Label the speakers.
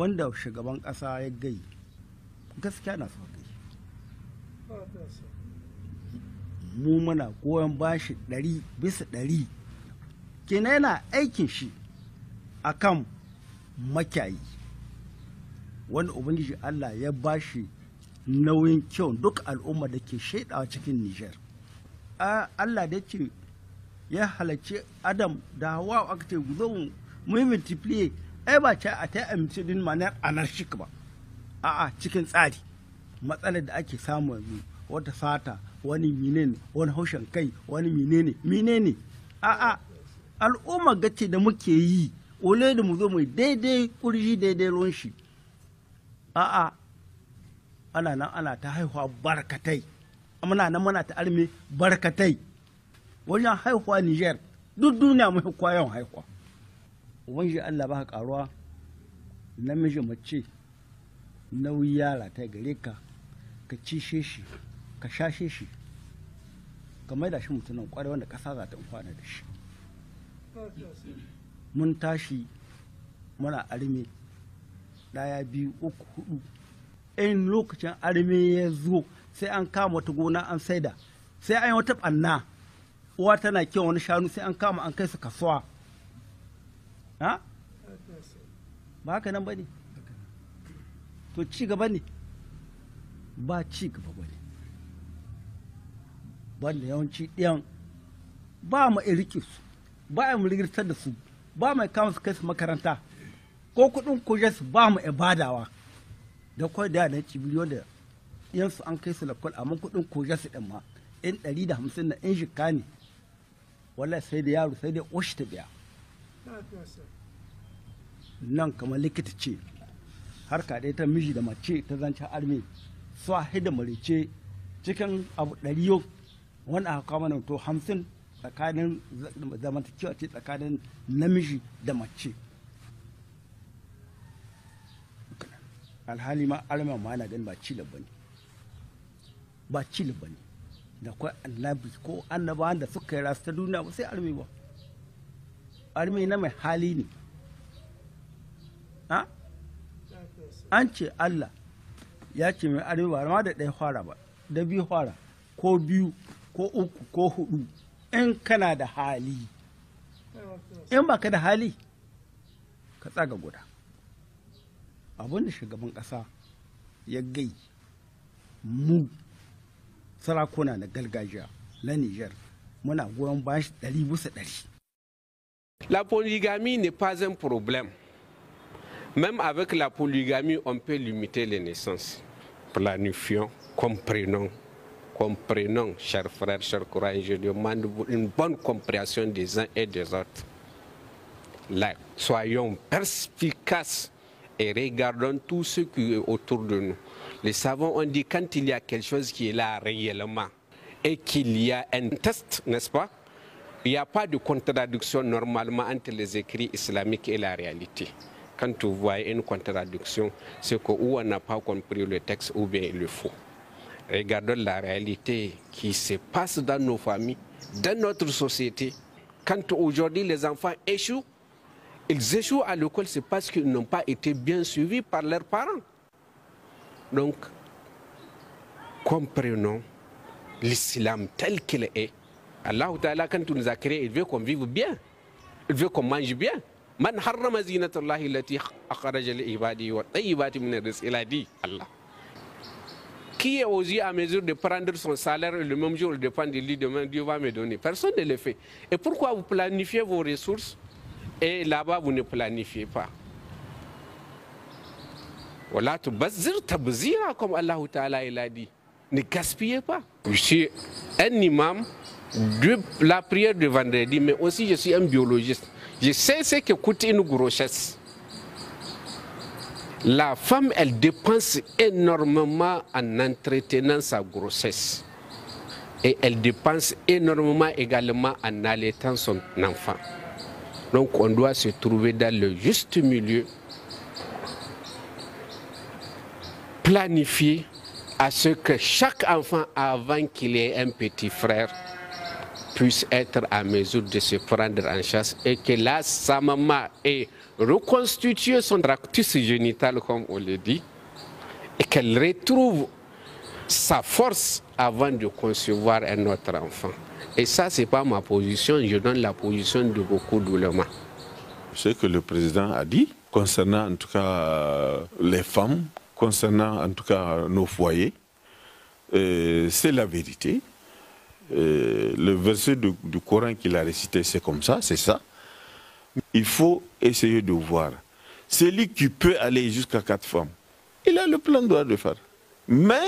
Speaker 1: abinda shugaban ƙasa ya gai gaskiya na so gai mu muna goyon bashi 100%. Kenan yana aikin shi akan makiyayi wanda ubangiji Allah ya bashi nauyin kyau duk al'umma da ke shaidawa cikin Nijar. Allah da ce ya halarci Adam da Hawa aka ce zo mu yi multiplier, ai ba ce a ta amince din manar anarchik ba, a'a cikin tsari. Matsalar da ake samu yanzu wata sata, wani menene, wani haushen kai, wani menene a'a al'umma gace da muke yi ole da mu zo mu daidai kurji daidai ruwan shi, a'a ana nan ana ta haihuwa barkatai, muna nan muna ta arme barkatai wajen haihuwa Niger duk duniya mai kwayon haihuwa. Ubangiji Allah ba ka karuwa namiji mace nauyi yara ta gare ka, ka cishe shi ka shashe shi ka maida shi mutumin kwarai wanda kasa za ta kwana da shi. Mun tashi muna arme 1 2 3 4, in lokacin arme ya zo sai an kama wata gona an saida, sai an yi wata ɓanna, uwa tana kiwon wani shanu sai an kama an kai su kasuwa. Ha? Ba haka nan ba ne? To ci gaba ne? Ba ci gaba ba ne. Wanda yawanci ɗiyan ba mu riƙe su, ba mu rigirtar da su, ba mai kama su kai su makaranta, ko kuɗin kuje su ba mu ibadawa. Da kawai da na cibiyar da yansu an kai su lakwal, amma kuɗin kuje su ɗin ma in 150 na in jika ne, wallahi sai da yaro sai da oshi ta biya. Nan kamar likita ce harka ɗaya ta miji da mace ta zancen arme su da marice cikin abu 100 wani aka kawo mana to 50 tsakanin zamantakewa ce tsakanin namiji da mace. Alhali ma armen ma na gani ba cilin ba ne, ba cilin ba ne, da kwai annabi ko annabawan da suka yi rasu ta duniya ba sai arme ba. Arme na mai hali ne. An ce Allah ya ce mai arme ba ma da 1 fara ba, da 2 fara ko 2 ko 3 ko 4 in kana da hali. In ba ka da hali ka tsaga guda. Abin da shugaban ƙasa ya gai mu sarakuna na gargajiya na Niger muna goyon bayan shi 100%.
Speaker 2: La polygamie n'est pas un problème. Même avec la polygamie, on peut limiter les naissances. Planifions, comprenons, chers frères, chers courageux, je demande une bonne compréhension des uns et des autres. Là, soyons perspicaces et regardons tout ce qui est autour de nous. Les savants ont dit quand il y a quelque chose qui est là réellement et qu'il y a un test, n'est-ce pas? Il n'y a pas de contradiction normalement entre les écrits islamiques et la réalité. Quand vous voyez une contradiction, c'est que ou on n'a pas compris le texte ou bien il le faut. Regardons la réalité qui se passe dans nos familles, dans notre société. Quand aujourd'hui les enfants échouent, ils échouent à l'école, c'est parce qu'ils n'ont pas été bien suivis par leurs parents. Donc, comprenons l'islam tel qu'il est. Allah Ta'ala, quand il nous a créés, il veut qu'on vive bien. Il veut qu'on mange bien. Man harrama zinatallahi allati akhraja li ibadihi wa tayyibati min rizqi, il a dit Allah. Qui est aussi à mesure de prendre son salaire et le même jour il dépend de lui, demain Dieu va me donner. Personne ne le fait. Et pourquoi vous planifiez vos ressources et là-bas vous ne planifiez pas? Voilà, tubazzir tabzira, comme Allah Ta'ala il a dit. Ne gaspillez pas. Je suis un imam de la prière de vendredi, mais aussi je suis un biologiste. Je sais ce que coûte une grossesse. La femme, elle dépense énormément en entretenant sa grossesse. Et elle dépense énormément également en allaitant son enfant. Donc on doit se trouver dans le juste milieu, planifier à ce que chaque enfant, avant qu'il ait un petit frère, puisse être à mesure de se prendre en charge et que là, sa maman et reconstituer son tractus génital, comme on le dit, et qu'elle retrouve sa force avant de concevoir un autre enfant. Et ça, ce n'est pas ma position, je donne la position de beaucoup d'oulémas.
Speaker 3: Ce que le président a dit, concernant en tout cas les femmes, concernant en tout cas nos foyers, c'est la vérité. Le verset du Coran qu'il a récité, c'est comme ça, c'est ça. Il faut essayer de voir. Celui qui peut aller jusqu'à 4 femmes, il a le plein droit de faire. Mais